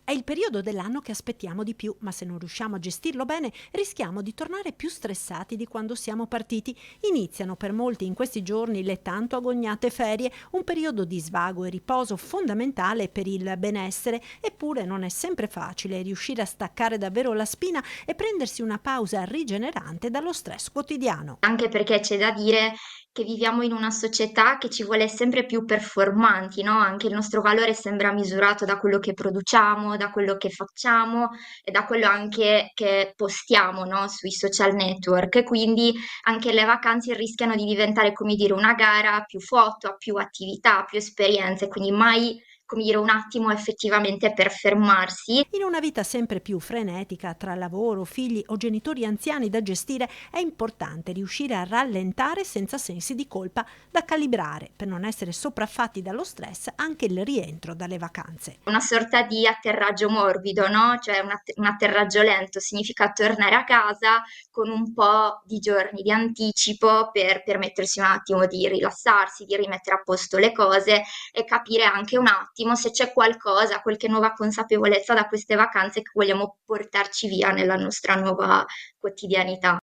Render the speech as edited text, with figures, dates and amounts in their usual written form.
È il periodo dell'anno che aspettiamo di più, ma se non riusciamo a gestirlo bene, rischiamo di tornare più stressati di quando siamo partiti. Iniziano per molti in questi giorni le tanto agognate ferie, un periodo di svago e riposo fondamentale per il benessere, eppure non è sempre facile riuscire a staccare davvero la spina e prendersi una pausa rigenerante dallo stress quotidiano. Anche perché c'è da dire che viviamo in una società che ci vuole sempre più performanti, no, anche il nostro valore sembra misurato da quello che produciamo, da quello che facciamo e da quello anche che postiamo, no, sui social network. E quindi anche le vacanze rischiano di diventare, come dire, una gara a più foto, a più attività, a più esperienze, quindi mai, come dire, un attimo effettivamente per fermarsi. In una vita sempre più frenetica tra lavoro, figli o genitori anziani da gestire, è importante riuscire a rallentare senza sensi di colpa da calibrare per non essere sopraffatti dallo stress anche il rientro dalle vacanze. Una sorta di atterraggio morbido, no, cioè un atterraggio lento, significa tornare a casa con un po' di giorni di anticipo per permettersi un attimo di rilassarsi, di rimettere a posto le cose e capire anche un attimo se c'è qualcosa, qualche nuova consapevolezza da queste vacanze che vogliamo portarci via nella nostra nuova quotidianità.